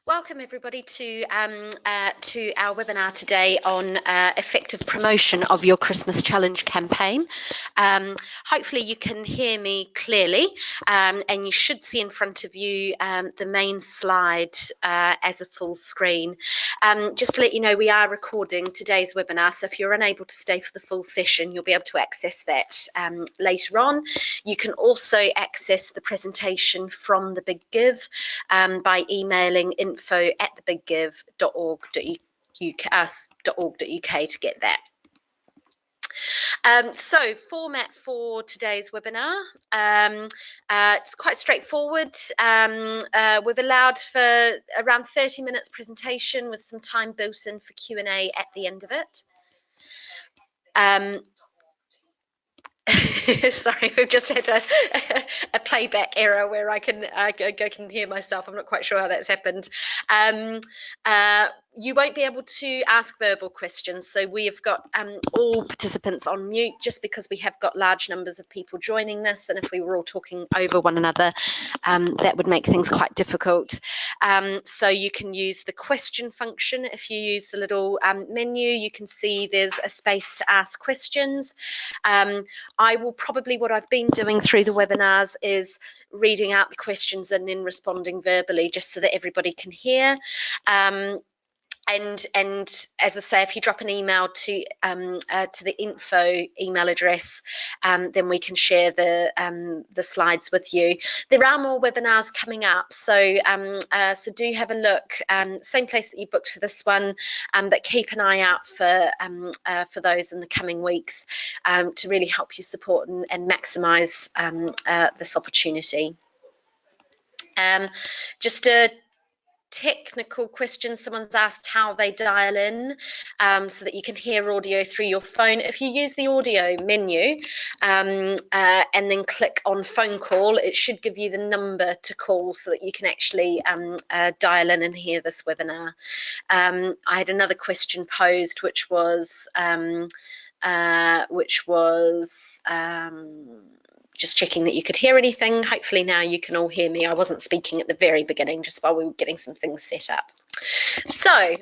Welcome everybody to our webinar today on effective promotion of your Christmas Challenge campaign. Hopefully you can hear me clearly, and you should see in front of you the main slide as a full screen. Just to let you know, we are recording today's webinar, so if you're unable to stay for the full session, you'll be able to access that later on. You can also access the presentation from The Big Give by emailing info@thebiggive.org.uk to get that. So format for today's webinar, it's quite straightforward. We've allowed for around 30 minutes presentation with some time built in for Q&A at the end of it. Sorry, we've just had a playback error where I can hear myself. I'm not quite sure how that's happened. You won't be able to ask verbal questions, so we have got all participants on mute just because we have got large numbers of people joining this, and if we were all talking over one another, that would make things quite difficult. So you can use the question function. If you use the little menu, you can see there's a space to ask questions. I will probably, what I've been doing through the webinars is reading out the questions and then responding verbally just so that everybody can hear. And as I say, if you drop an email to the info email address, then we can share the slides with you. There are more webinars coming up, so so do have a look. Same place that you booked for this one, but keep an eye out for those in the coming weeks to really help you support and maximise this opportunity. Just a technical question, someone's asked how they dial in so that you can hear audio through your phone. If you use the audio menu and then click on phone call, it should give you the number to call so that you can actually dial in and hear this webinar. I had another question posed which was just checking that you could hear anything. Hopefully now you can all hear me. I wasn't speaking at the very beginning, just while we were getting some things set up. So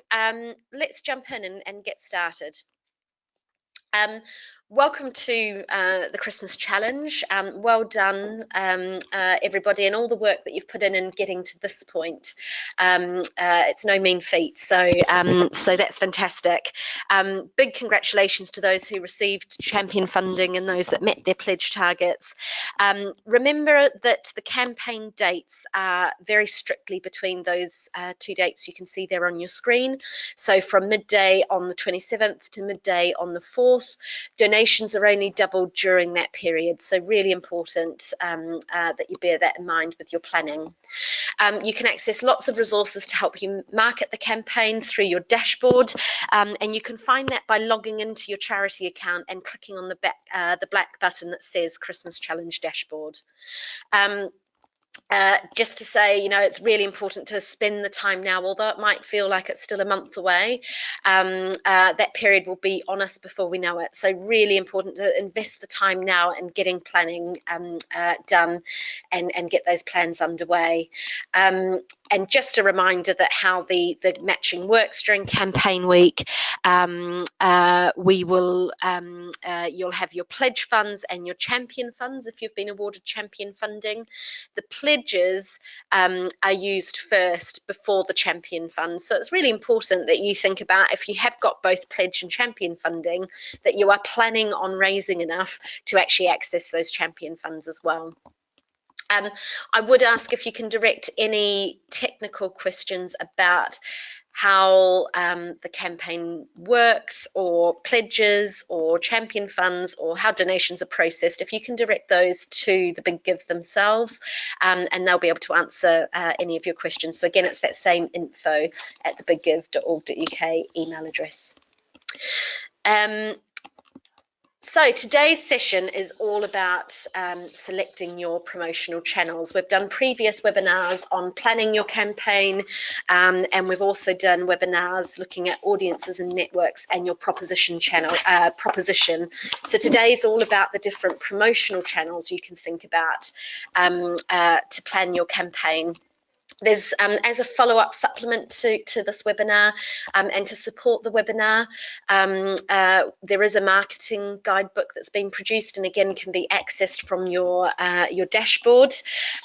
let's jump in and get started. Welcome to the Christmas Challenge. Well done, everybody, and all the work that you've put in getting to this point. It's no mean feat, so that's fantastic. Big congratulations to those who received champion funding and those that met their pledge targets. Remember that the campaign dates are very strictly between those two dates you can see there on your screen. So from midday on the 27th to midday on the 4th, donations are only doubled during that period, so really important that you bear that in mind with your planning. You can access lots of resources to help you market the campaign through your dashboard, and you can find that by logging into your charity account and clicking on the black button that says Christmas Challenge Dashboard. Just to say, you know, it's really important to spend the time now, although it might feel like it's still a month away. That period will be on us before we know it. So really important to invest the time now in getting planning done and get those plans underway. And just a reminder that how the matching works during campaign week. We will, you'll have your pledge funds and your champion funds if you've been awarded champion funding. The pledges are used first before the champion funds. So it's really important that you think about, if you have got both pledge and champion funding, that you are planning on raising enough to actually access those champion funds as well. I would ask if you can direct any technical questions about how the campaign works, or pledges, or champion funds, or how donations are processed. If you can direct those to the Big Give themselves, and they'll be able to answer any of your questions. So again, it's that same info@thebiggive.org.uk email address. So today's session is all about selecting your promotional channels. We've done previous webinars on planning your campaign, and we've also done webinars looking at audiences and networks and your proposition channel proposition. So today's all about the different promotional channels you can think about to plan your campaign. There's, as a follow-up supplement to this webinar, and to support the webinar, there is a marketing guidebook that's been produced, and again can be accessed from your dashboard.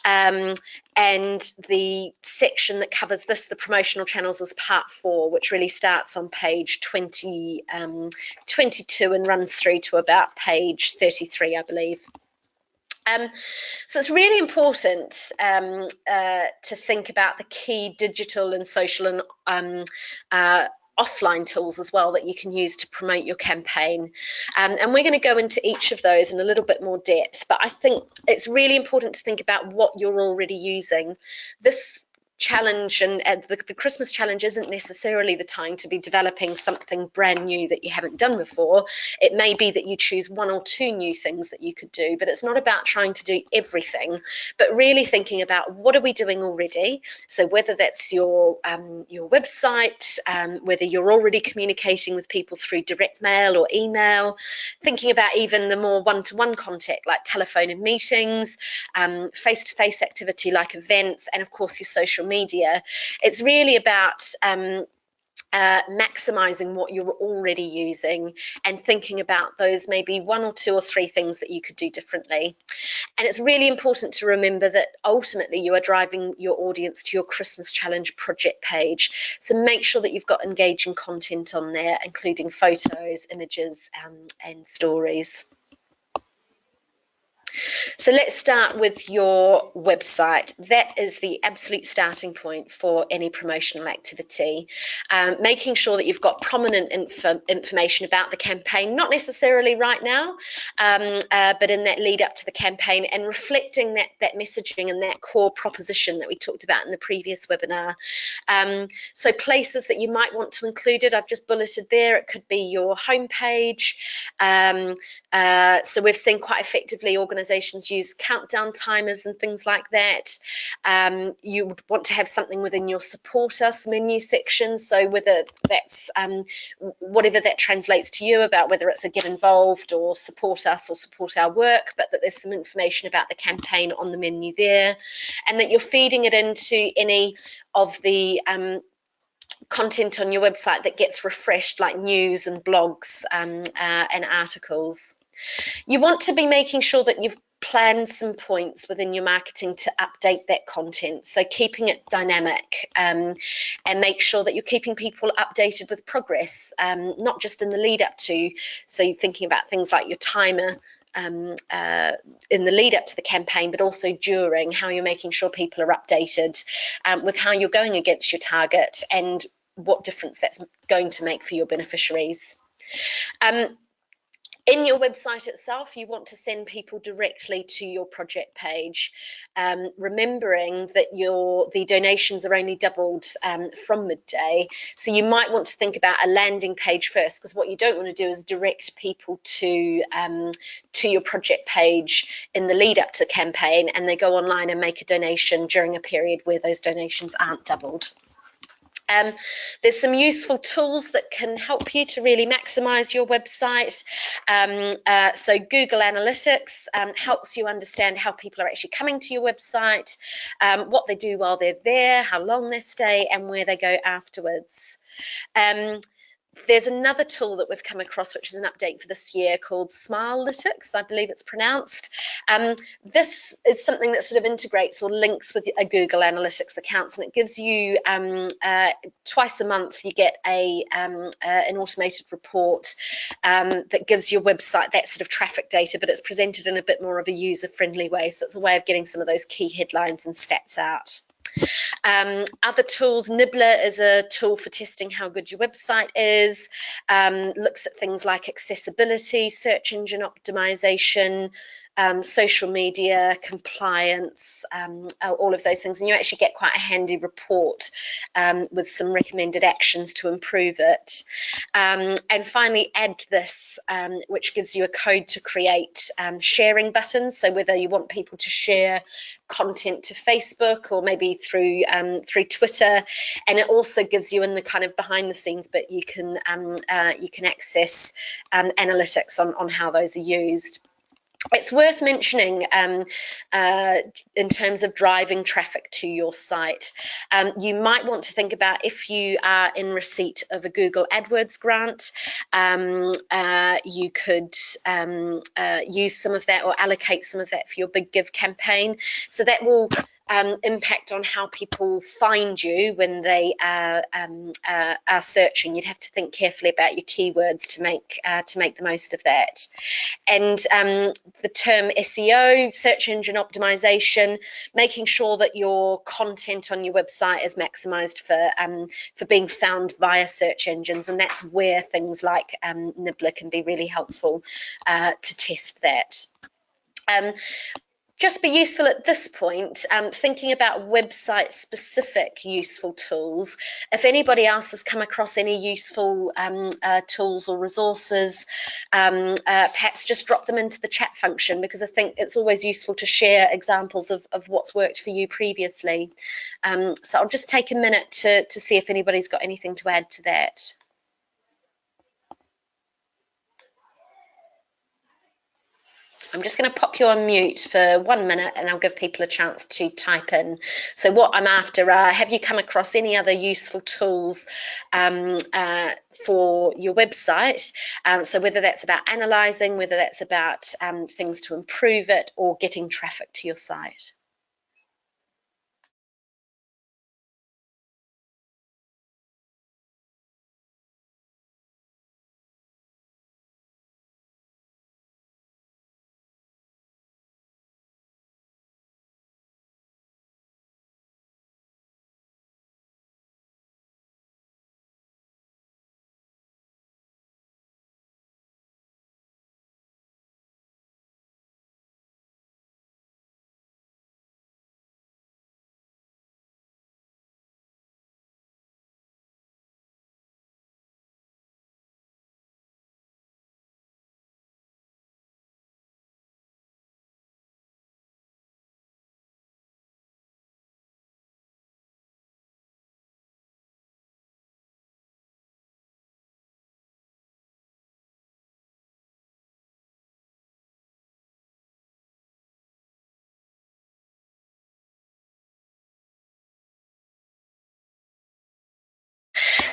And the section that covers this, the promotional channels, is part 4, which really starts on page 22 and runs through to about page 33, I believe. So it's really important to think about the key digital and social and offline tools as well that you can use to promote your campaign. And we're going to go into each of those in a little bit more depth, but I think it's really important to think about what you're already using. This challenge and the Christmas challenge isn't necessarily the time to be developing something brand new that you haven't done before. It may be that you choose 1 or 2 new things that you could do, but it's not about trying to do everything, but really thinking about what are we doing already. So whether that's your website, whether you're already communicating with people through direct mail or email, thinking about even the more one-to-one contact like telephone and meetings, face-to-face activity like events, and of course your social media. It's really about maximizing what you're already using and thinking about those maybe 1 or 2 or 3 things that you could do differently. And it's really important to remember that ultimately you are driving your audience to your Christmas challenge project page. So make sure that you've got engaging content on there, including photos, images, and stories. So let's start with your website. That is the absolute starting point for any promotional activity. Making sure that you've got prominent information about the campaign, not necessarily right now, but in that lead up to the campaign, and reflecting that messaging and that core proposition that we talked about in the previous webinar. So places that you might want to include it, I've just bulleted there. It could be your homepage. So we've seen quite effectively organisations use countdown timers and things like that. You would want to have something within your support us menu section. So whether that's whatever that translates to you about whether it's a get involved or support us or support our work, but that there's some information about the campaign on the menu there, and that you're feeding it into any of the content on your website that gets refreshed, like news and blogs and articles. You want to be making sure that you've planned some points within your marketing to update that content, so keeping it dynamic, and make sure that you're keeping people updated with progress, not just in the lead up to, so you're thinking about things like your timer in the lead up to the campaign, but also during, how you're making sure people are updated with how you're going against your target and what difference that's going to make for your beneficiaries. In your website itself, you want to send people directly to your project page, remembering that the donations are only doubled from midday. So you might want to think about a landing page first, because what you don't want to do is direct people to your project page in the lead up to the campaign, and they go online and make a donation during a period where those donations aren't doubled. There's some useful tools that can help you to really maximize your website. So Google Analytics helps you understand how people are actually coming to your website, what they do while they're there, how long they stay, and where they go afterwards. There's another tool that we've come across, which is an update for this year, called Smilelytics, I believe it's pronounced. This is something that sort of integrates or links with a Google Analytics account, and it gives you twice a month you get an automated report that gives your website that sort of traffic data, but it's presented in a bit more of a user-friendly way. So it's a way of getting some of those key headlines and stats out. Other tools, Nibbler is a tool for testing how good your website is, looks at things like accessibility, search engine optimization, social media, compliance, all of those things, and you actually get quite a handy report with some recommended actions to improve it. And finally, Add This, which gives you a code to create sharing buttons, so whether you want people to share content to Facebook or maybe through Twitter, and it also gives you in the kind of behind the scenes, but you can access analytics on how those are used. It's worth mentioning in terms of driving traffic to your site. You might want to think about if you are in receipt of a Google AdWords grant, you could use some of that or allocate some of that for your Big Give campaign. So that will impact on how people find you when they are searching. You'd have to think carefully about your keywords to make the most of that. And the term SEO, search engine optimization, making sure that your content on your website is maximized for being found via search engines, and that's where things like Nibbler can be really helpful to test that. Just be useful at this point, thinking about website-specific useful tools. If anybody else has come across any useful tools or resources, perhaps just drop them into the chat function, because I think it's always useful to share examples of what's worked for you previously. So I'll just take a minute to see if anybody's got anything to add to that. I'm just going to pop you on mute for 1 minute and I'll give people a chance to type in. So what I'm after are, have you come across any other useful tools for your website? So whether that's about analysing, whether that's about things to improve it, or getting traffic to your site.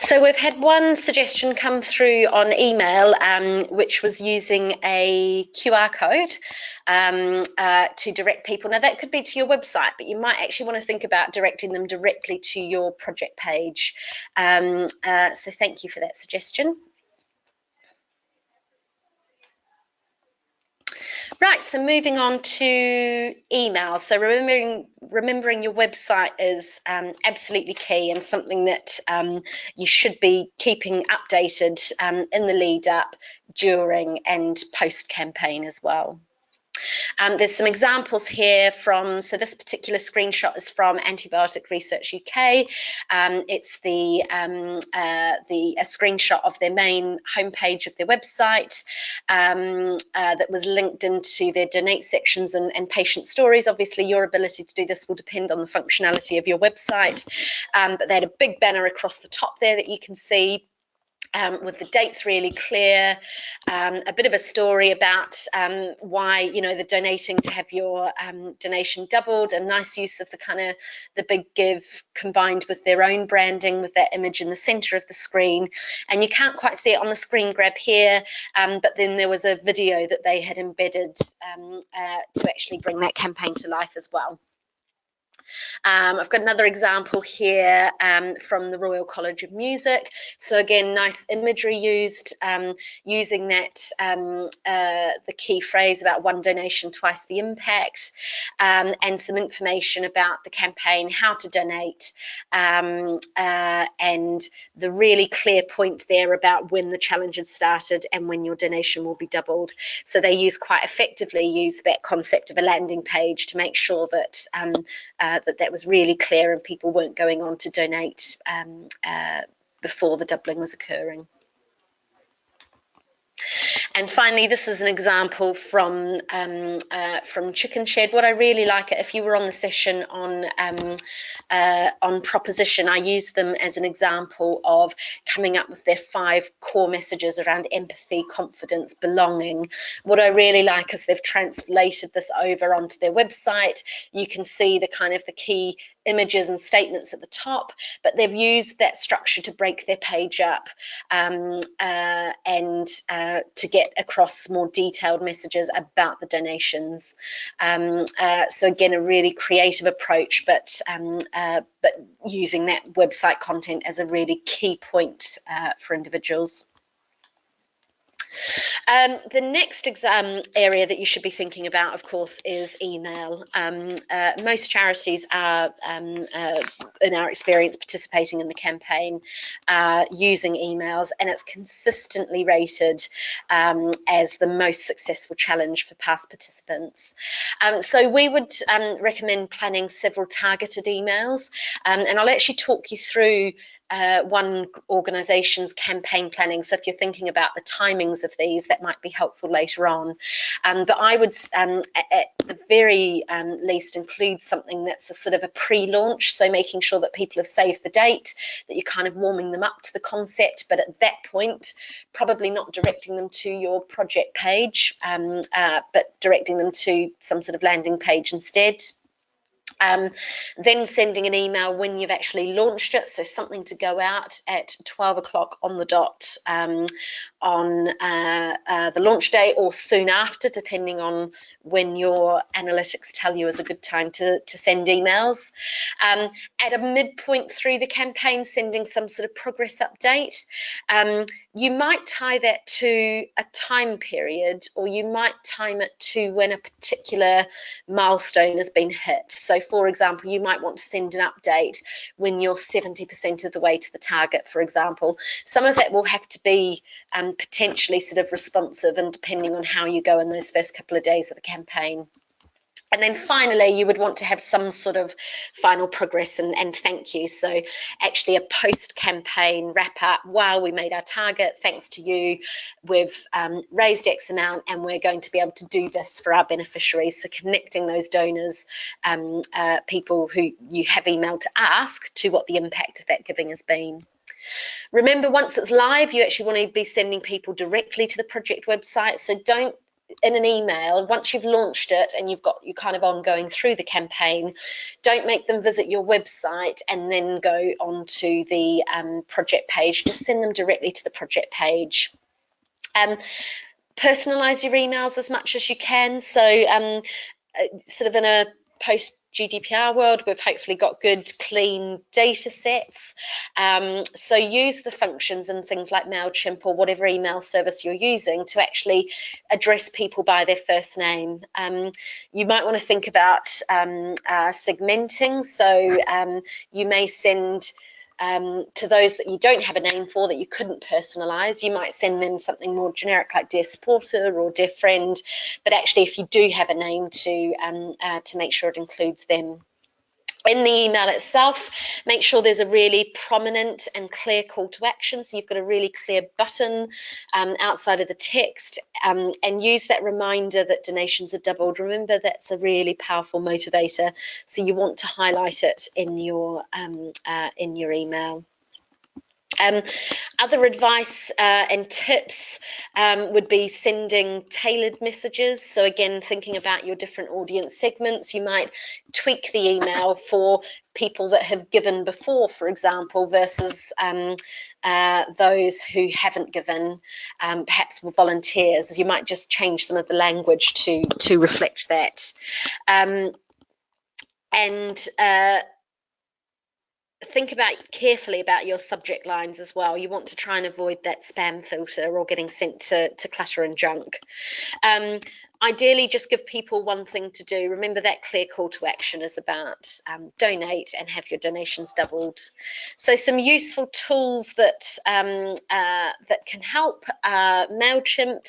So we've had one suggestion come through on email, which was using a QR code to direct people. Now that could be to your website, but you might actually want to think about directing them directly to your project page. So thank you for that suggestion. Right, so moving on to email. So remembering your website is absolutely key, and something that you should be keeping updated in the lead up, during and post campaign as well. There's some examples here from, so this particular screenshot is from Antibiotic Research UK. It's a screenshot of their main homepage of their website that was linked into their donate sections and patient stories. Obviously, your ability to do this will depend on the functionality of your website, but they had a big banner across the top there that you can see. With the dates really clear, a bit of a story about why, the donating to have your donation doubled, a nice use of the Big Give combined with their own branding with that image in the center of the screen. And you can't quite see it on the screen grab here, but then there was a video that they had embedded to actually bring that campaign to life as well. I've got another example here from the Royal College of Music. So again, nice imagery used, using that the key phrase about one donation, twice the impact, and some information about the campaign, how to donate, and the really clear point there about when the challenge has started and when your donation will be doubled. So they quite effectively use that concept of a landing page to make sure that that was really clear and people weren't going on to donate before the doubling was occurring. And finally, this is an example from Chicken Shed. What I really like, if you were on the session on proposition, I used them as an example of coming up with their 5 core messages around empathy, confidence, belonging. What I really like is they've translated this over onto their website. You can see the kind of the key images and statements at the top, but they've used that structure to break their page up and to get across more detailed messages about the donations. So again, a really creative approach, but using that website content as a really key point for individuals. The next area that you should be thinking about, of course, is email. Most charities are, in our experience, participating in the campaign using emails, and it's consistently rated as the most successful challenge for past participants. So we would recommend planning several targeted emails, and I'll actually talk you through one organisation's campaign planning. So if you're thinking about the timings of these, that might be helpful later on. But I would, at the very least, include something that's a sort of a pre-launch, so making sure that people have saved the date, that you're kind of warming them up to the concept, but at that point, probably not directing them to your project page, but directing them to some sort of landing page instead. Then sending an email when you've actually launched it, so something to go out at 12 o'clock on the dot on the launch day or soon after, depending on when your analytics tell you is a good time to send emails. At a midpoint through the campaign, sending some sort of progress update. You might tie that to a time period, or you might time it to when a particular milestone has been hit. So for example, you might want to send an update when you're 70% of the way to the target, for example. Some of that will have to be potentially sort of responsive and depending on how you go in those first couple of days of the campaign. And then finally, you would want to have some sort of final progress and thank you. So actually a post-campaign wrap-up. While we made our target, thanks to you, we've raised X amount and we're going to be able to do this for our beneficiaries. So connecting those donors, people who you have emailed to ask, to what the impact of that giving has been. Remember, once it's live, you actually want to be sending people directly to the project website. So don't, in an email, once you've launched it and you've got you kind of ongoing through the campaign, don't make them visit your website and then go onto the project page. Just send them directly to the project page. Personalize your emails as much as you can. So sort of in a post GDPR world, we've hopefully got good, clean data sets. So use the functions and things like MailChimp or whatever email service you're using to actually address people by their first name. You might want to think about segmenting. So you may send to those that you don't have a name for, that you couldn't personalize, you might send them something more generic like Dear Supporter or Dear Friend, but actually if you do have a name, to make sure it includes them. In the email itself, make sure there's a really prominent and clear call to action. So you've got a really clear button outside of the text, and use that reminder that donations are doubled. Remember, that's a really powerful motivator. So you want to highlight it in your email. Other advice and tips would be sending tailored messages. So again, thinking about your different audience segments, you might tweak the email for people that have given before, for example, versus those who haven't given, perhaps were volunteers. You might just change some of the language to reflect that. Think carefully about your subject lines as well. You want to try and avoid that spam filter or getting sent to clutter and junk. Ideally, just give people one thing to do. Remember that clear call to action is about donate and have your donations doubled. So some useful tools that that can help. MailChimp.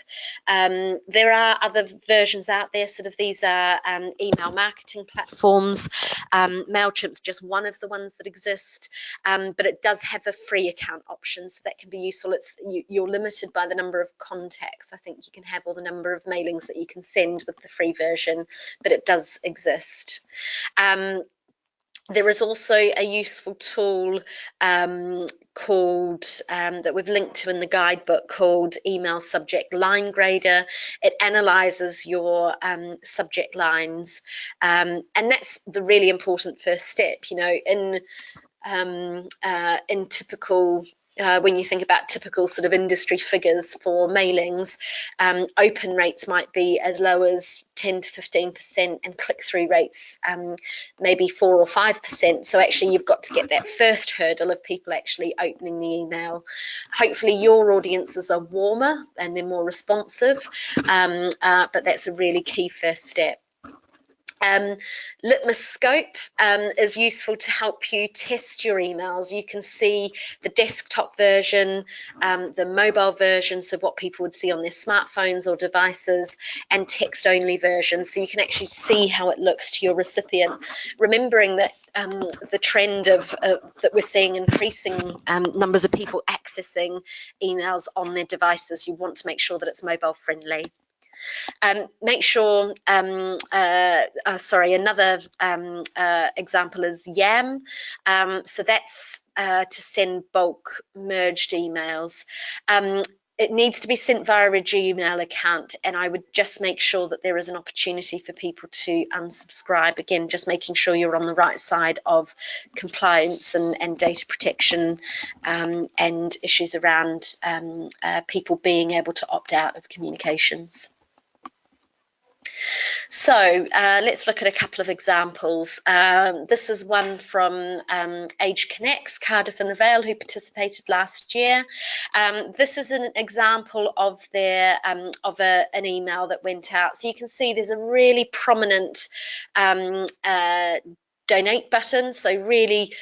There are other versions out there. Sort of these are email marketing platforms. MailChimp's just one of the ones that exist, but it does have a free account option, so that can be useful. You're limited by the number of contacts. I think you can have or the number of mailings that you can send with the free version, but it does exist. There is also a useful tool called that we've linked to in the guidebook called Email Subject Line Grader. It analyzes your subject lines, and that's the really important first step. You know, in typical when you think about typical sort of industry figures for mailings, open rates might be as low as 10 to 15% and click-through rates maybe 4 or 5%. So actually you've got to get that first hurdle of people actually opening the email. Hopefully your audiences are warmer and they're more responsive, but that's a really key first step. Litmus Scope is useful to help you test your emails. You can see the desktop version, the mobile version, so what people would see on their smartphones or devices, and text-only version, so you can actually see how it looks to your recipient. Remembering that the trend of that we're seeing increasing numbers of people accessing emails on their devices, you want to make sure that it's mobile friendly. Make sure, another example is Yam. So that's to send bulk merged emails. It needs to be sent via a Gmail account, and I would just make sure that there is an opportunity for people to unsubscribe. Again, just making sure you're on the right side of compliance and data protection and issues around people being able to opt out of communications. So let's look at a couple of examples. This is one from Age Connects, Cardiff and the Vale, who participated last year. This is an example of their an email that went out. So you can see there's a really prominent donate button, so really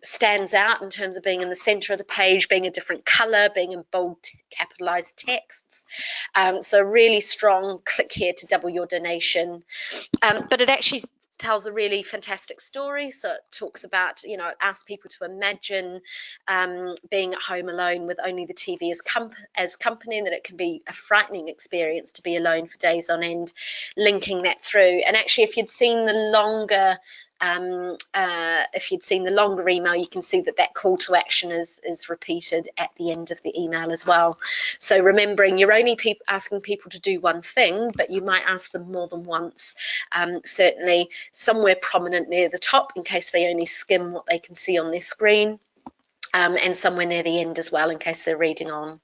stands out in terms of being in the center of the page, being a different color, being in bold capitalized texts. So really strong click here to double your donation. But it actually tells a really fantastic story. So it talks about, you know, it asks people to imagine being at home alone with only the TV as company, and that it can be a frightening experience to be alone for days on end, linking that through. And actually, if you'd seen the longer email, you can see that that call to action is repeated at the end of the email as well. So remembering you're only asking people to do one thing, but you might ask them more than once. Certainly somewhere prominent near the top in case they only skim what they can see on their screen, and somewhere near the end as well in case they're reading on.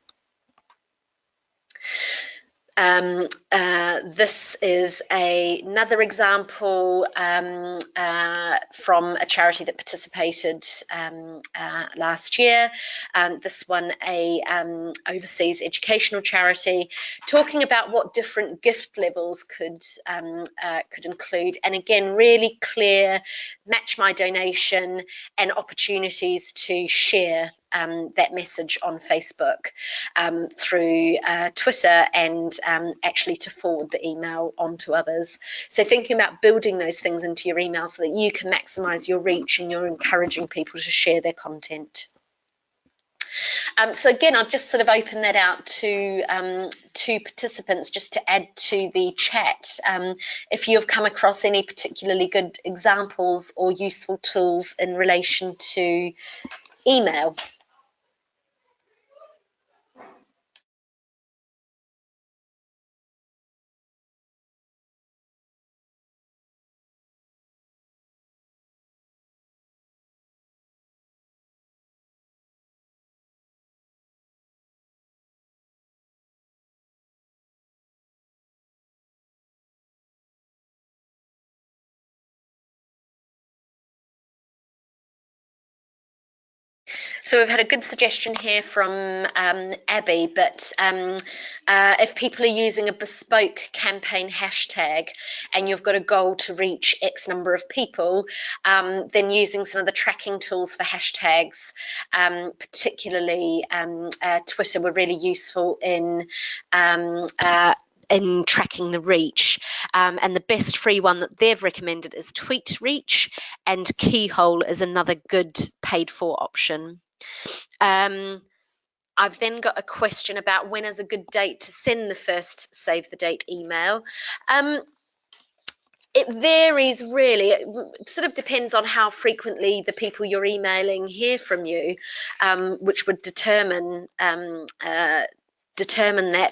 This is another example from a charity that participated last year. This one, a overseas educational charity, talking about what different gift levels could include, and again, really clear, match my donation and opportunities to share that message on Facebook, through Twitter, and actually to forward the email on to others. So thinking about building those things into your email so that you can maximize your reach and you're encouraging people to share their content. So again, I'll just sort of open that out to participants just to add to the chat. If you've come across any particularly good examples or useful tools in relation to email. So we've had a good suggestion here from Abby, but if people are using a bespoke campaign hashtag and you've got a goal to reach X number of people, then using some of the tracking tools for hashtags, particularly Twitter, were really useful in tracking the reach, and the best free one that they've recommended is TweetReach, and Keyhole is another good paid for option. I've then got a question about when is a good date to send the first save the date email. It varies really. It sort of depends on how frequently the people you're emailing hear from you, which would determine that.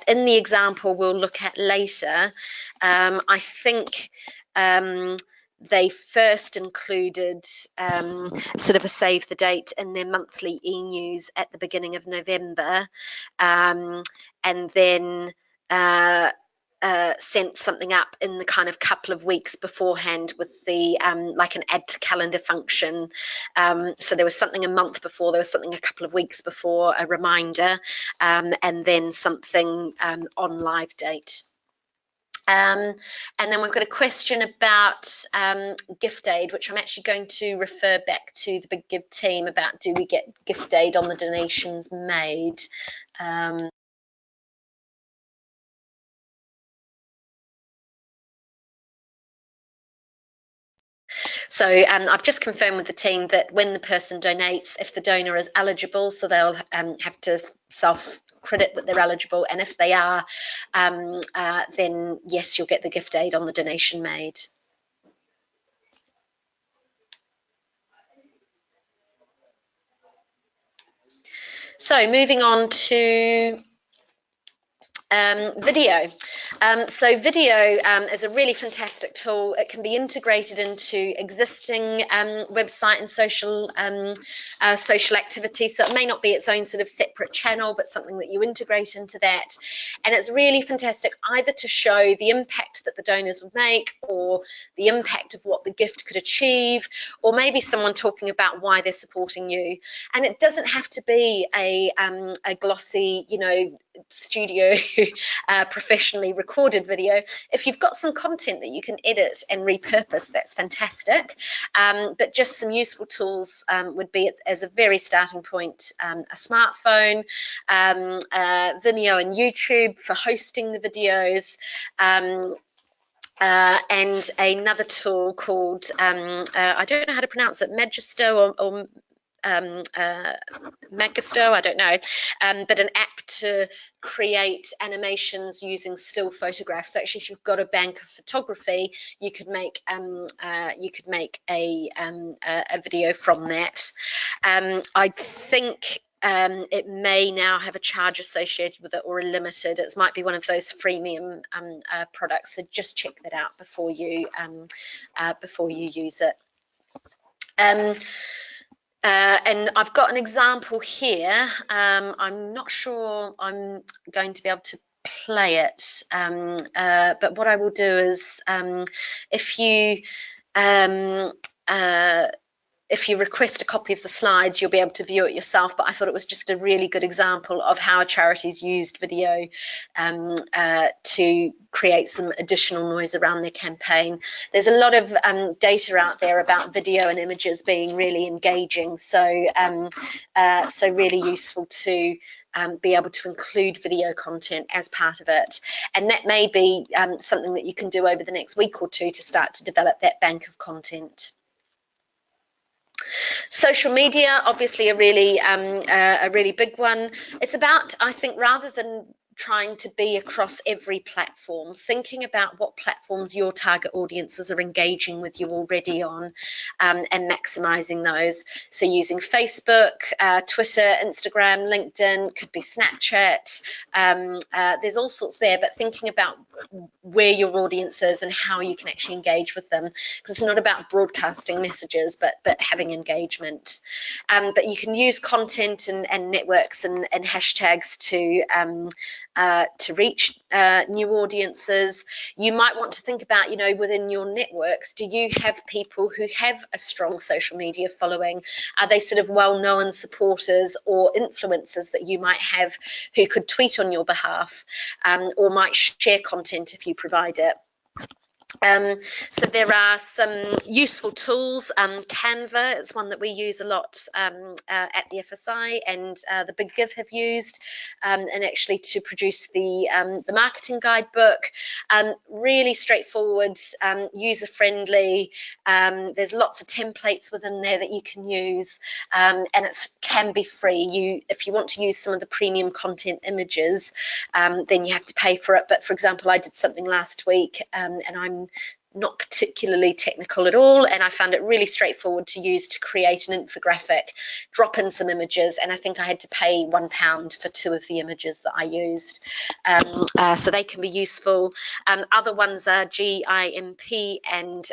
In the example we'll look at later, I think they first included sort of a save the date in their monthly e-news at the beginning of November, and then sent something up in the kind of couple of weeks beforehand with the like an add to calendar function. So there was something a month before, there was something a couple of weeks before, a reminder, and then something on live date. And then we've got a question about gift aid, which I'm actually going to refer back to the Big Give team about, do we get gift aid on the donations made? So I've just confirmed with the team that when the person donates, if the donor is eligible, so they'll have to self-credit that they're eligible, and if they are, then yes, you'll get the gift aid on the donation made. So moving on to video. So video is a really fantastic tool. It can be integrated into existing website and social activity. So it may not be its own sort of separate channel, but something that you integrate into that. And it's really fantastic either to show the impact that the donors would make, or the impact of what the gift could achieve, or maybe someone talking about why they're supporting you. And it doesn't have to be a glossy, studio professionally recorded video. If you've got some content that you can edit and repurpose, that's fantastic. But just some useful tools would be, as a very starting point, a smartphone, Vimeo and YouTube for hosting the videos, and another tool called, I don't know how to pronounce it, Magisto or Magisto, I don't know, but an app to create animations using still photographs. So actually, if you've got a bank of photography, you could make a video from that. I think it may now have a charge associated with it, or a limited. It might be one of those freemium products. So just check that out before you use it. And I've got an example here. I'm not sure I'm going to be able to play it, but what I will do is, if you request a copy of the slides, you'll be able to view it yourself, but I thought it was just a really good example of how charities used video to create some additional noise around their campaign. There's a lot of data out there about video and images being really engaging, so really useful to be able to include video content as part of it. And that may be something that you can do over the next week or two to start to develop that bank of content. Social media, obviously a really big one. It's about, I think, rather than trying to be across every platform, thinking about what platforms your target audiences are engaging with you already on, and maximizing those. So using Facebook, Twitter, Instagram, LinkedIn, could be Snapchat. There's all sorts there, but thinking about where your audience is and how you can actually engage with them, because it's not about broadcasting messages, but having engagement. But you can use content and networks and hashtags to to reach new audiences. You might want to think about, you know, within your networks, do you have people who have a strong social media following? Are they sort of well-known supporters or influencers that you might have who could tweet on your behalf, or might share content if you provide it? So there are some useful tools. Canva is one that we use a lot at the FSI, and the Big Give have used, and actually to produce the marketing guidebook. Really straightforward, user-friendly. There's lots of templates within there that you can use, and it can be free. If you want to use some of the premium content images, then you have to pay for it. But for example, I did something last week, and I'm not particularly technical at all, and I found it really straightforward to use to create an infographic, drop in some images, and I think I had to pay £1 for 2 of the images that I used. So they can be useful. Other ones are GIMP and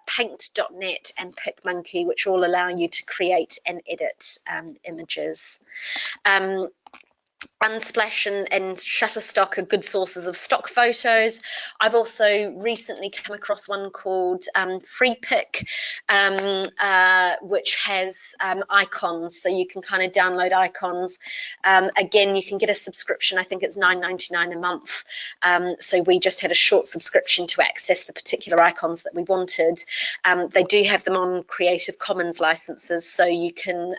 Paint.net and PicMonkey, which all allow you to create and edit images. Unsplash and Shutterstock are good sources of stock photos. I've also recently come across one called Freepik, which has icons, so you can kind of download icons. Again, you can get a subscription. I think it's $9.99 a month. So we just had a short subscription to access the particular icons that we wanted. They do have them on Creative Commons licenses, so you can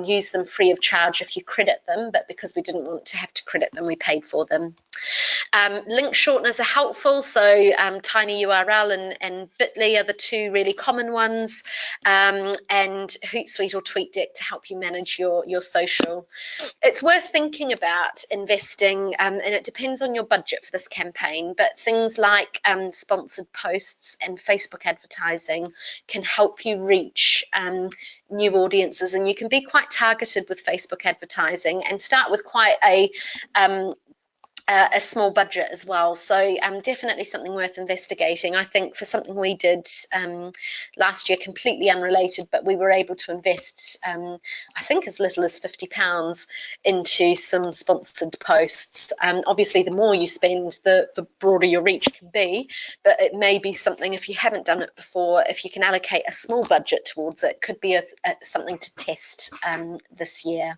use them free of charge if you credit them, but because we didn't want to have to credit them, we paid for them. Link shorteners are helpful, so tinyURL and Bitly are the 2 really common ones, and Hootsuite or TweetDeck to help you manage your social. It's worth thinking about investing, and it depends on your budget for this campaign, but things like sponsored posts and Facebook advertising can help you reach new audiences, and you can be quite targeted with Facebook advertising and start with quite a small budget as well. So definitely something worth investigating. I think for something we did last year, completely unrelated, but we were able to invest, I think as little as £50 into some sponsored posts. Obviously, the more you spend, the broader your reach can be, but it may be something, if you haven't done it before, if you can allocate a small budget towards it, could be something to test this year.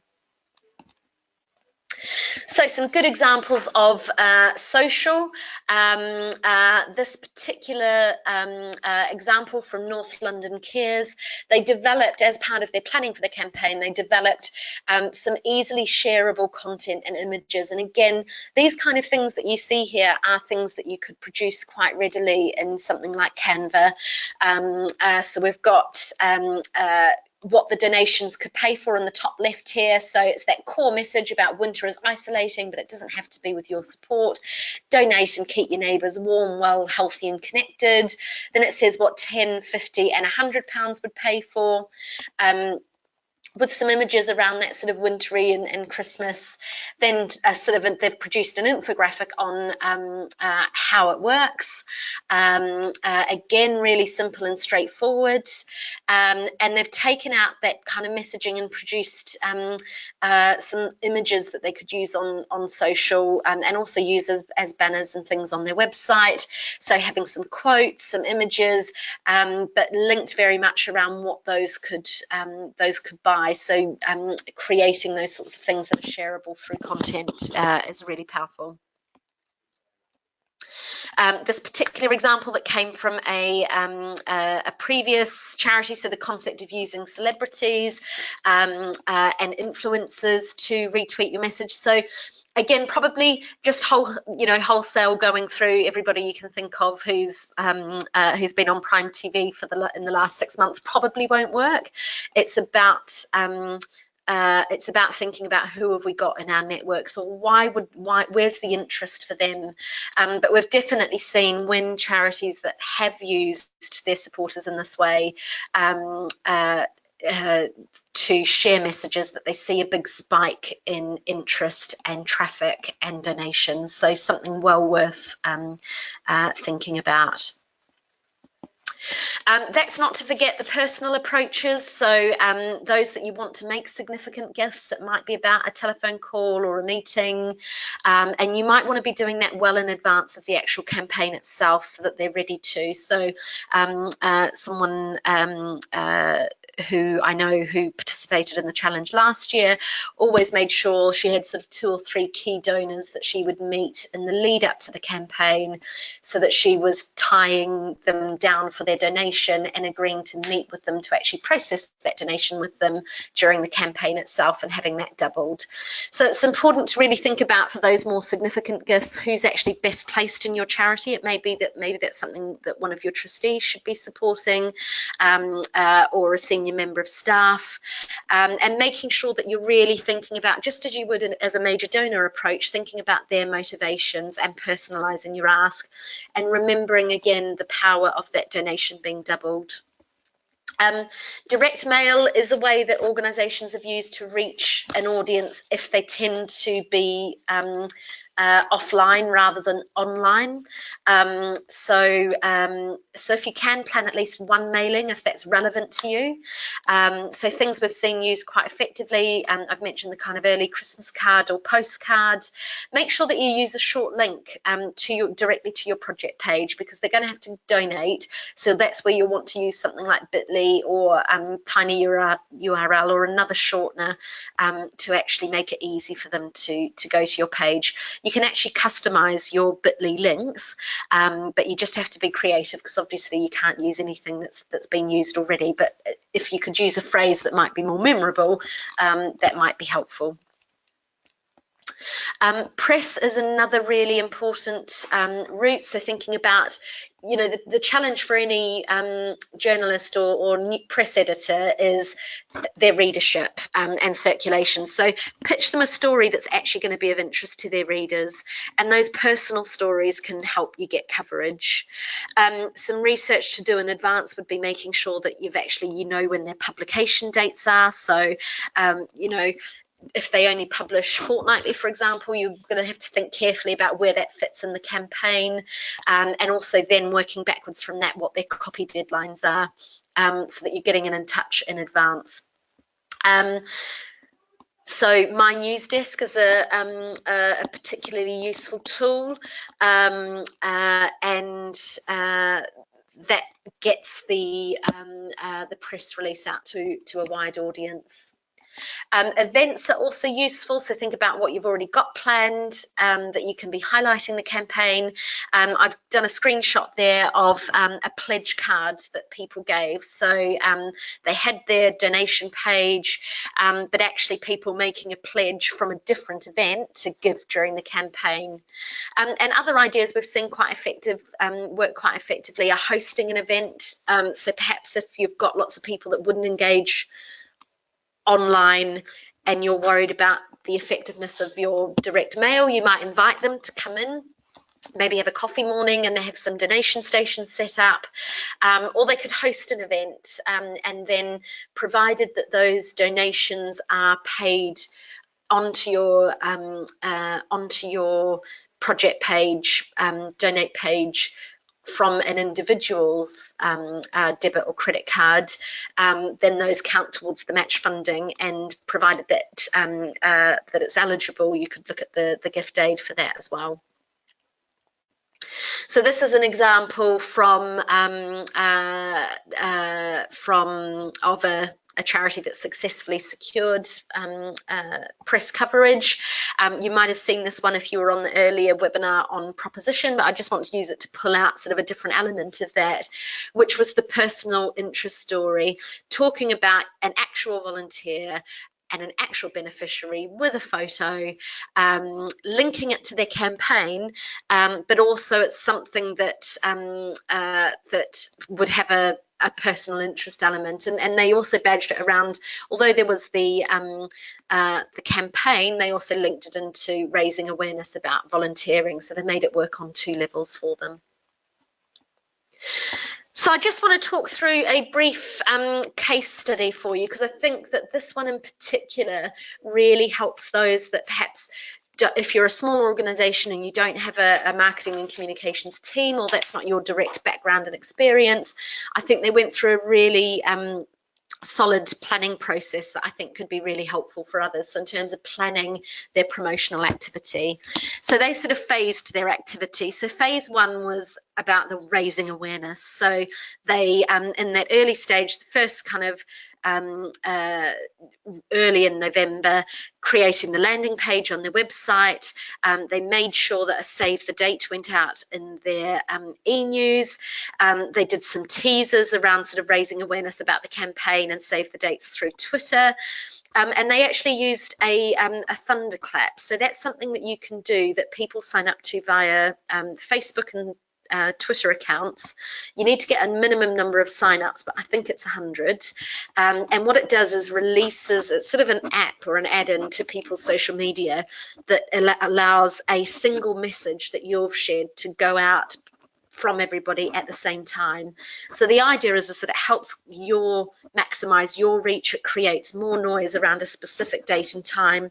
So some good examples of social. This particular example from North London Cares, they developed, as part of their planning for the campaign, they developed some easily shareable content and images. And again, these kind of things that you see here are things that you could produce quite readily in something like Canva. So we've got what the donations could pay for in the top left here. So it's that core message about winter is isolating, but it doesn't have to be with your support. Donate and keep your neighbours warm, well, healthy and connected. Then it says what 10, 50 and £100 would pay for. With some images around that sort of wintry and Christmas. Then they've produced an infographic on how it works. Again, really simple and straightforward. And they've taken out that kind of messaging and produced some images that they could use on social, and also use as banners and things on their website. So having some quotes, some images, but linked very much around what those could buy. So creating those sorts of things that are shareable through content is really powerful. This particular example that came from a previous charity, so the concept of using celebrities and influencers to retweet your message. So again, probably just wholesale going through everybody you can think of who's been on Prime TV in the last 6 months probably won't work. It's about thinking about who have we got in our networks, or where's the interest for them. But we've definitely seen when charities that have used their supporters in this way to share messages, that they see a big spike in interest and traffic and donations. So something well worth thinking about. That's not to forget the personal approaches. So those that you want to make significant gifts, it might be about a telephone call or a meeting, and you might want to be doing that well in advance of the actual campaign itself so that they're ready to. So someone who I know who participated in the challenge last year always made sure she had sort of 2 or 3 key donors that she would meet in the lead up to the campaign, so that she was tying them down for their donation and agreeing to meet with them to actually process that donation with them during the campaign itself, and having that doubled. So it's important to really think about, for those more significant gifts, who's actually best placed in your charity. It may be that maybe that's something that one of your trustees should be supporting, or a senior member of staff, and making sure that you're really thinking about, just as you would as a major donor approach, thinking about their motivations and personalising your ask, and remembering again the power of that donation being doubled. Direct mail is a way that organisations have used to reach an audience if they tend to be offline rather than online. So if you can, plan at least one mailing if that's relevant to you. So things we've seen used quite effectively, I've mentioned the kind of early Christmas card or postcard. Make sure that you use a short link directly to your project page, because they're going to have to donate. So that's where you'll want to use something like bit.ly or tiny URL or another shortener to actually make it easy for them to go to your page. You can actually customize your bit.ly links, but you just have to be creative, because obviously you can't use anything that's been used already. But if you could use a phrase that might be more memorable, that might be helpful. Press is another really important route. So thinking about, the challenge for any journalist or press editor is their readership and circulation. So pitch them a story that's actually going to be of interest to their readers, and those personal stories can help you get coverage. Some research to do in advance would be making sure that you've actually, when their publication dates are. So, if they only publish fortnightly, for example, you're going to have to think carefully about where that fits in the campaign, and also then working backwards from that, what their copy deadlines are, so that you're getting in touch in advance. So My News Desk is a particularly useful tool, and that gets the press release out to a wide audience. Events are also useful, so think about what you've already got planned that you can be highlighting the campaign. I've done a screenshot there of a pledge card that people gave. So they had their donation page, but actually people making a pledge from a different event to give during the campaign. And other ideas we've seen quite effective, work quite effectively, are hosting an event. So perhaps if you've got lots of people that wouldn't engage online and you're worried about the effectiveness of your direct mail, you might invite them to come in, maybe have a coffee morning, and they have some donation stations set up, or they could host an event, and then, provided that those donations are paid onto your project page, donate page, from an individual's debit or credit card, then those count towards the match funding, and provided that that it's eligible, you could look at the gift aid for that as well. So this is an example from a charity that successfully secured press coverage. You might have seen this one if you were on the earlier webinar on proposition, but I just want to use it to pull out sort of a different element of that, which was the personal interest story, talking about an actual volunteer and an actual beneficiary with a photo, linking it to their campaign, but also it's something that that would have a personal interest element, and they also badged it around. Although there was the campaign, they also linked it into raising awareness about volunteering, so they made it work on 2 levels for them. So I just want to talk through a brief case study for you, because I think that this one in particular really helps those that perhaps if you're a small organization and you don't have a marketing and communications team, or that's not your direct background and experience, I think they went through a really solid planning process that I think could be really helpful for others. So in terms of planning their promotional activity, so they sort of phased their activity. So phase one was about the raising awareness. So they, in that early stage, the first kind of early in November, creating the landing page on their website. They made sure that a save the date went out in their e-news. They did some teasers around sort of raising awareness about the campaign and save the dates through Twitter. And they actually used a thunderclap. So that's something that you can do, that people sign up to via Facebook and Twitter accounts. You need to get a minimum number of sign-ups, but I think it's 100. And what it does is releases, it's sort of an app or an add-in to people's social media that allows a single message that you've shared to go out from everybody at the same time. So the idea is that it helps your maximize your reach. It creates more noise around a specific date and time.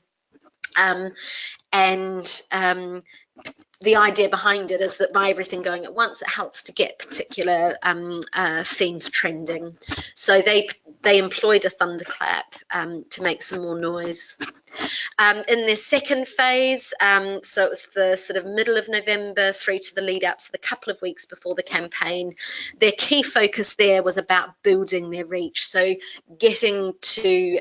The idea behind it is that by everything going at once, it helps to get particular themes trending. So they employed a thunderclap to make some more noise. In their second phase, so it was the sort of middle of November through to the lead up to the couple of weeks before the campaign, their key focus there was about building their reach, so getting to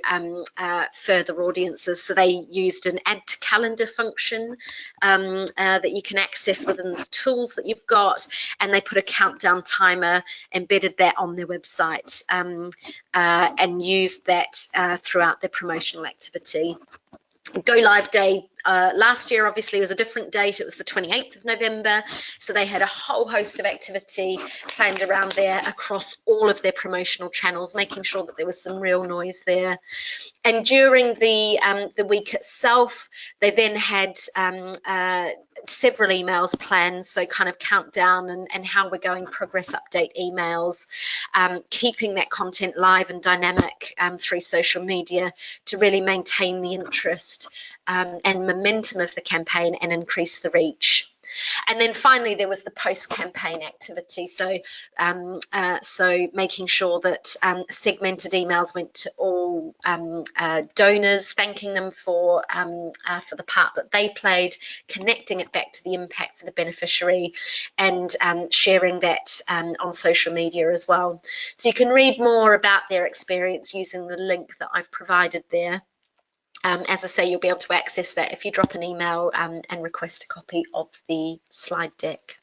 further audiences. So they used an add to calendar function that you can access within the tools that you've got, and they put a countdown timer, embedded that on their website, and used that throughout their promotional activity. Go live day last year obviously was a different date. It was the 28th of November. So they had a whole host of activity planned around there across all of their promotional channels, making sure that there was some real noise there. And during the week itself, they then had several emails planned, so kind of countdown and how we're going, progress update emails, keeping that content live and dynamic through social media to really maintain the interest and momentum of the campaign and increase the reach. And then finally, there was the post-campaign activity. So, making sure that segmented emails went to all donors, thanking them for the part that they played, connecting it back to the impact for the beneficiary, and sharing that on social media as well. So you can read more about their experience using the link that I've provided there. As I say, you'll be able to access that if you drop an email and request a copy of the slide deck.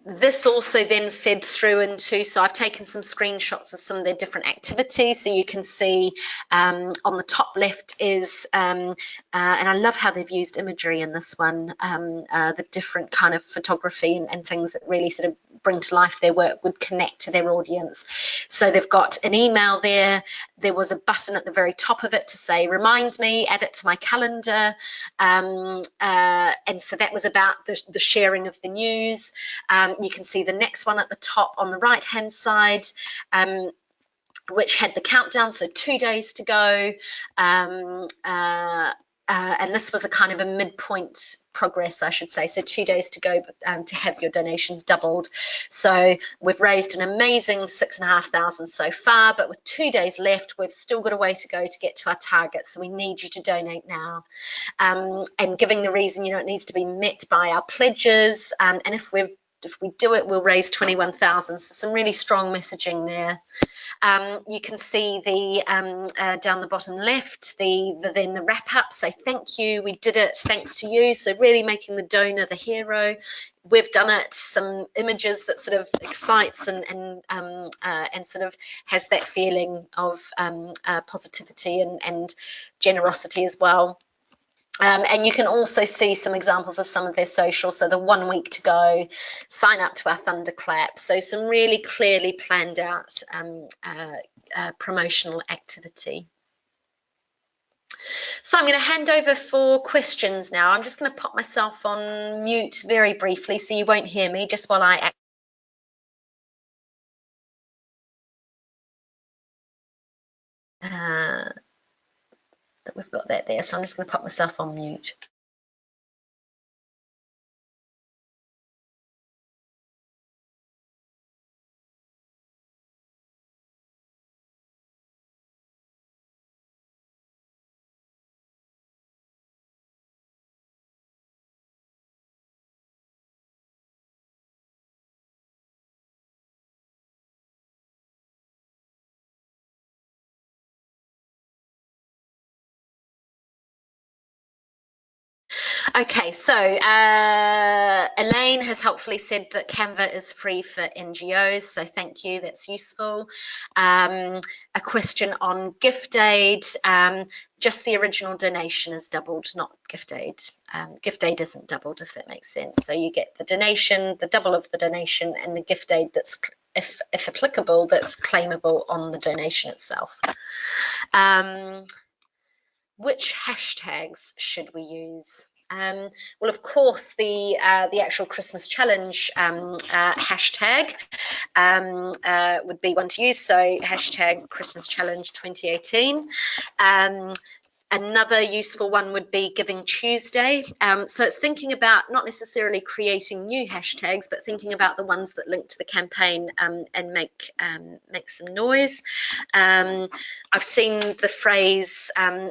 This also then fed through into, so I've taken some screenshots of some of their different activities. So you can see on the top left is, and I love how they've used imagery in this one, the different kind of photography and things that really sort of bring to life their work, would connect to their audience. So they've got an email there. There was a button at the very top of it to say, remind me, add it to my calendar. And so that was about the sharing of the news. You can see the next one at the top on the right hand side, which had the countdown, so 2 days to go. And this was a kind of a midpoint progress, I should say, so 2 days to go to have your donations doubled. So we've raised an amazing 6,500 so far, but with 2 days left, we've still got a way to go to get to our target, so we need you to donate now. And giving the reason, it needs to be met by our pledges, and if we do it, we'll raise 21,000. So some really strong messaging there. You can see the down the bottom left, then the wrap up. Say thank you, we did it, thanks to you. So really making the donor the hero. We've done it. Some images that sort of excites and sort of has that feeling of positivity and generosity as well. And you can also see some examples of some of their socials. So the 1 week to go, sign up to our thunderclap. So some really clearly planned out promotional activity. So I'm going to hand over for questions now. I'm just going to pop myself on mute very briefly so you won't hear me just while I that we've got that there. So I'm just going to pop myself on mute. Okay, so Elaine has helpfully said that Canva is free for NGOs, so thank you, that's useful. A question on gift aid, just the original donation is doubled, not gift aid. Gift aid isn't doubled, if that makes sense. So you get the donation, the double of the donation, and the gift aid that's, if applicable, that's claimable on the donation itself. Which hashtags should we use? Well, of course, the actual Christmas challenge hashtag would be one to use. So hashtag Christmas challenge 2018. Another useful one would be Giving Tuesday. So it's thinking about not necessarily creating new hashtags, but thinking about the ones that link to the campaign and make some noise. I've seen the phrase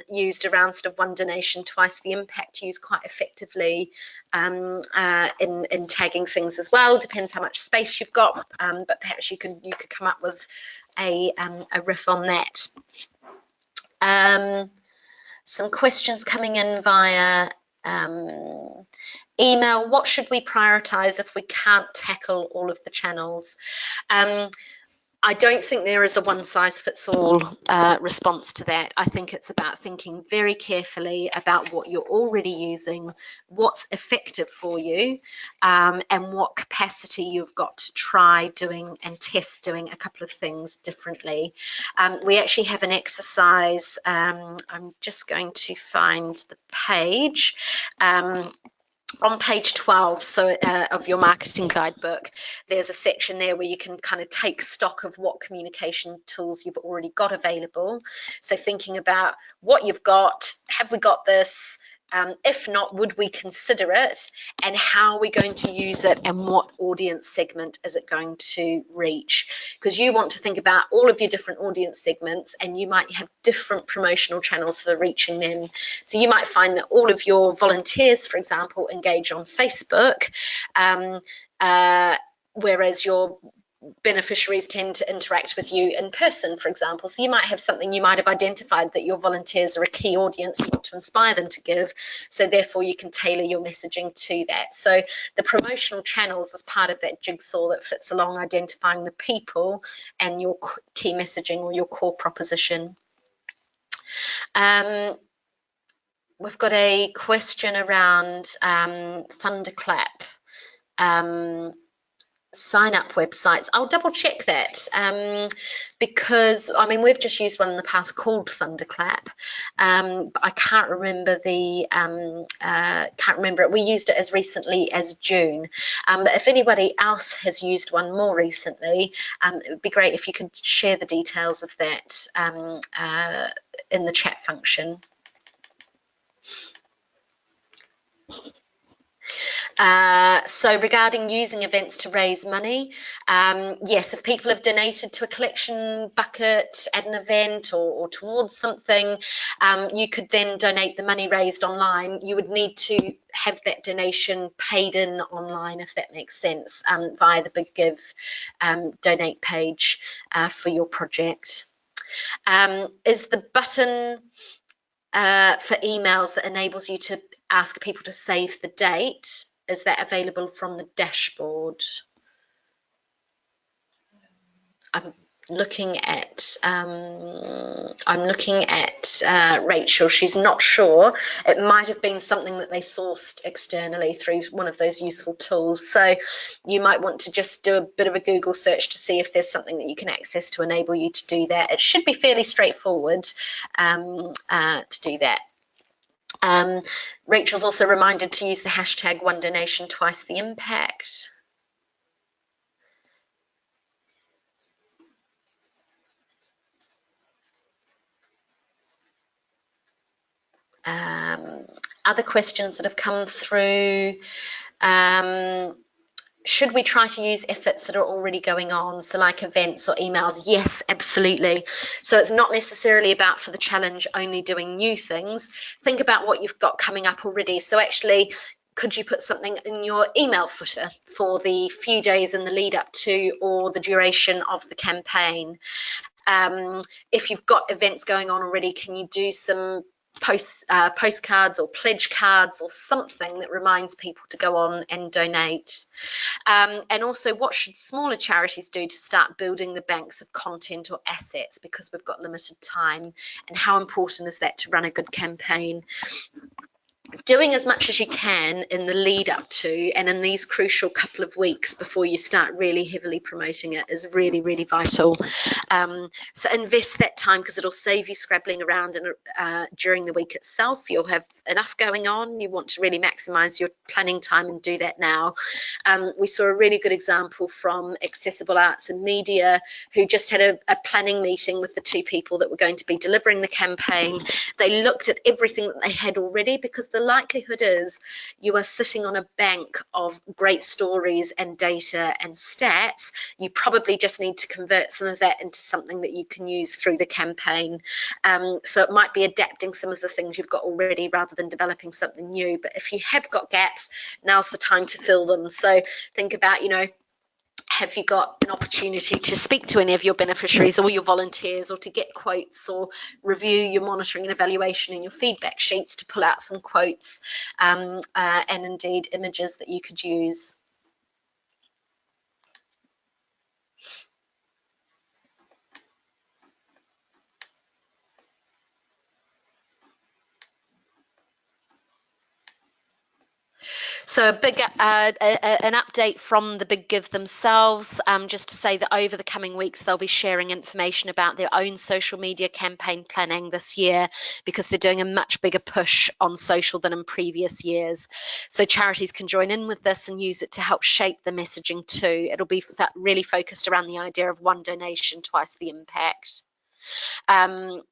used around sort of one donation, twice the impact, used quite effectively in tagging things as well. Depends how much space you've got, but perhaps you could come up with a riff on that. Some questions coming in via email. What should we prioritize if we can't tackle all of the channels? I don't think there is a one-size-fits-all response to that. I think it's about thinking very carefully about what you're already using, what's effective for you, and what capacity you've got to try doing and test doing a couple of things differently. We actually have an exercise. I'm just going to find the page. On page 12 of your marketing guidebook, there's a section there where you can kind of take stock of what communication tools you've already got available. So thinking about what you've got, have we got this? If not, would we consider it? And how are we going to use it? And what audience segment is it going to reach? Because you want to think about all of your different audience segments, and you might have different promotional channels for reaching them. So you might find that all of your volunteers, for example, engage on Facebook, whereas your beneficiaries tend to interact with you in person, for example. So you might have something, you might have identified that your volunteers are a key audience, you want to inspire them to give, so therefore you can tailor your messaging to that. So the promotional channels is part of that jigsaw that fits along identifying the people and your key messaging or your core proposition. We've got a question around Thunderclap. Sign up websites. I'll double check that because I mean we've just used one in the past called Thunderclap, but I can't remember it. We used it as recently as June, but if anybody else has used one more recently, it would be great if you could share the details of that in the chat function. So regarding using events to raise money, yes, if people have donated to a collection bucket at an event or towards something, you could then donate the money raised online. You would need to have that donation paid in online, if that makes sense, via the Big Give donate page for your project. Is the button for emails that enables you to ask people to save the date, is that available from the dashboard? I'm looking at Rachel. She's not sure. It might have been something that they sourced externally through one of those useful tools. So you might want to just do a bit of a Google search to see if there's something that you can access to enable you to do that. It should be fairly straightforward to do that. Rachel's also reminded to use the hashtag one donation, twice the impact. Other questions that have come through. Should we try to use efforts that are already going on, so like events or emails? Yes, absolutely. So it's not necessarily about, for the challenge, only doing new things. Think about what you've got coming up already. So actually, could you put something in your email footer for the few days in the lead up to or the duration of the campaign? If you've got events going on already, can you do some postcards or pledge cards or something that reminds people to go on and donate? And also, what should smaller charities do to start building the banks of content or assets, because we've got limited time? And how important is that to run a good campaign? Doing as much as you can in the lead up to and in these crucial couple of weeks before you start really heavily promoting it is really, really vital. So invest that time, because it'll save you scrabbling around during the week itself. You'll have enough going on. You want to really maximize your planning time and do that now. We saw a really good example from Accessible Arts and Media, who just had a planning meeting with the two people that were going to be delivering the campaign. They looked at everything that they had already, because the likelihood is you are sitting on a bank of great stories and data and stats. You probably just need to convert some of that into something that you can use through the campaign. So it might be adapting some of the things you've got already rather than developing something new. But if you have got gaps, now's the time to fill them. So think about, have you got an opportunity to speak to any of your beneficiaries or your volunteers, or to get quotes, or review your monitoring and evaluation and your feedback sheets to pull out some quotes and indeed images that you could use? So a big an update from the Big Give themselves, just to say that over the coming weeks they'll be sharing information about their own social media campaign planning this year, because they're doing a much bigger push on social than in previous years. So charities can join in with this and use it to help shape the messaging too. It'll be really focused around the idea of one donation, twice the impact. And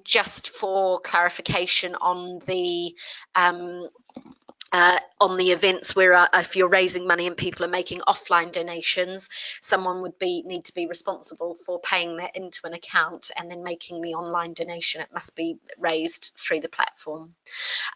just for clarification on the events where if you're raising money and people are making offline donations, someone would need to be responsible for paying that into an account and then making the online donation. It must be raised through the platform.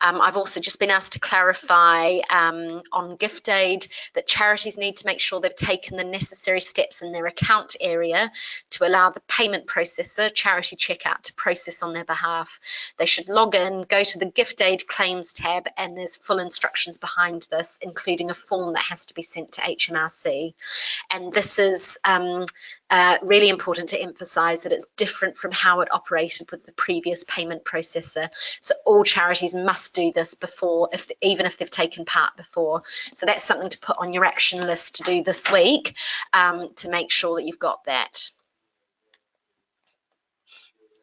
I've also just been asked to clarify on gift aid that charities need to make sure they've taken the necessary steps in their account area to allow the payment processor, Charity Checkout, to process on their behalf. They should log in, go to the gift aid claims tab, and there's full instructions behind this, including a form that has to be sent to HMRC. And this is really important to emphasise that it's different from how it operated with the previous payment processor. So all charities must do this before, even if they've taken part before. So that's something to put on your action list to do this week, to make sure that you've got that.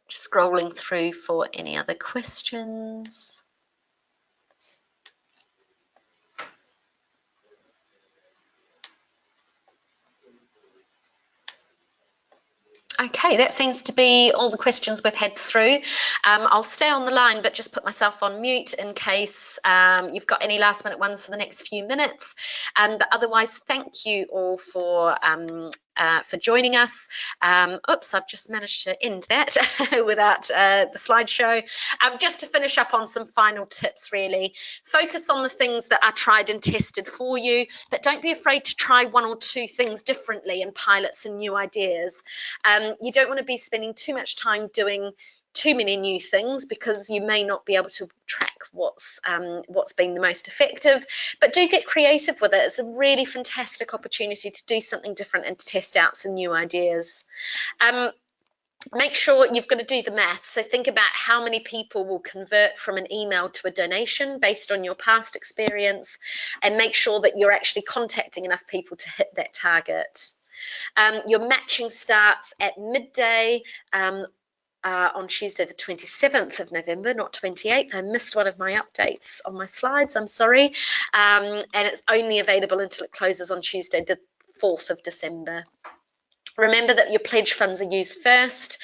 Just scrolling through for any other questions. Okay, that seems to be all the questions we've had through. I'll stay on the line, but just put myself on mute in case you've got any last minute ones for the next few minutes. But otherwise, thank you all for joining us. Oops, I've just managed to end that without the slideshow. Just to finish up on some final tips, really. Focus on the things that are tried and tested for you, but don't be afraid to try one or two things differently and pilot some new ideas. You don't want to be spending too much time doing too many new things, because you may not be able to track what's been the most effective, but do get creative with it. It's a really fantastic opportunity to do something different and to test out some new ideas. Make sure you've got to do the math. So think about how many people will convert from an email to a donation based on your past experience, and make sure that you're actually contacting enough people to hit that target. Your matching starts at midday on Tuesday the 27th of November, not 28th. I missed one of my updates on my slides, I'm sorry. And it's only available until it closes on Tuesday the 4th of December. Remember that your pledge funds are used first.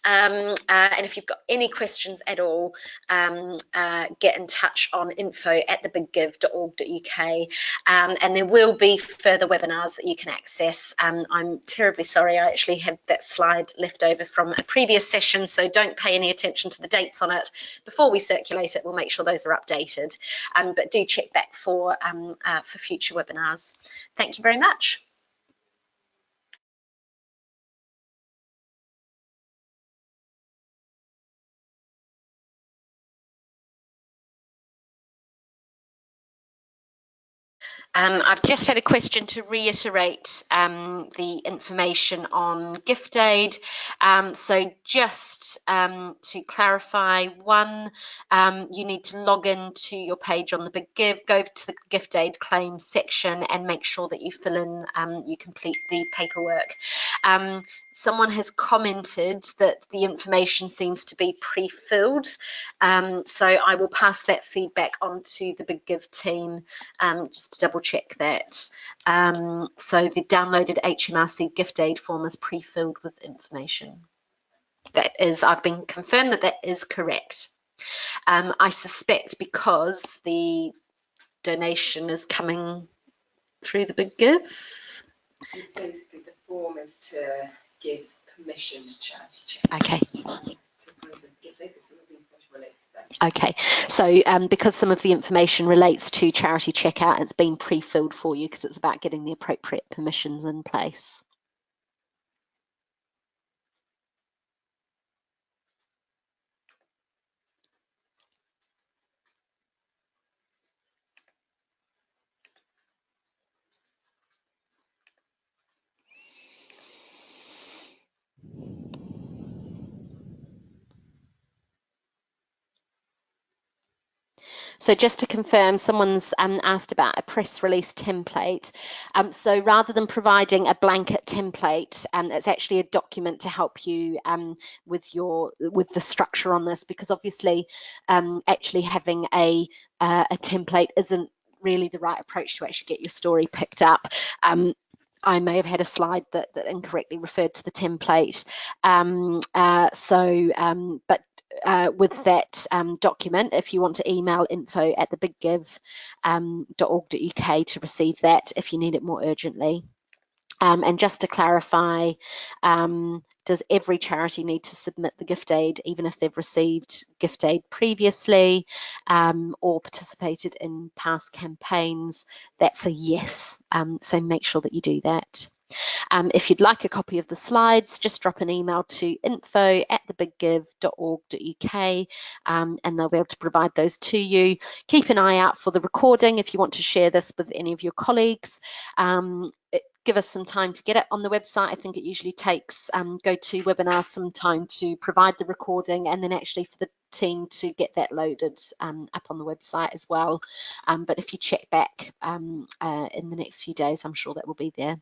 And if you've got any questions at all, get in touch on info@thebiggive.org.uk, and there will be further webinars that you can access. I'm terribly sorry, I actually have that slide left over from a previous session, so don't pay any attention to the dates on it. Before we circulate it, we'll make sure those are updated, but do check back for future webinars. Thank you very much. I've just had a question to reiterate the information on gift aid. So just to clarify, one, you need to log into your page on the Big Give, go to the gift aid claim section and make sure that you fill in, you complete the paperwork. Someone has commented that the information seems to be pre-filled, so I will pass that feedback on to the Big Give team just to double check that. So the downloaded HMRC gift aid form is pre-filled with information. That is, I've been confirmed that that is correct. I suspect because the donation is coming through the Big Give. Basically, the form is to give permission to charity check. Okay. To Okay, so because some of the information relates to charity checkout, it's been pre-filled for you because it's about getting the appropriate permissions in place. So just to confirm, someone's asked about a press release template. So rather than providing a blanket template, it's actually a document to help you with the structure on this, because obviously actually having a template isn't really the right approach to actually get your story picked up. I may have had a slide that incorrectly referred to the template. But with that document, if you want to email info@thebiggive.org.uk to receive that if you need it more urgently. And just to clarify, does every charity need to submit the gift aid even if they've received gift aid previously or participated in past campaigns? That's a yes, so make sure that you do that. If you'd like a copy of the slides, just drop an email to info@thebiggive.org.uk and they'll be able to provide those to you. Keep an eye out for the recording if you want to share this with any of your colleagues. Give us some time to get it on the website. I think it usually takes GoToWebinar some time to provide the recording and then actually for the team to get that loaded up on the website as well. But if you check back in the next few days, I'm sure that will be there.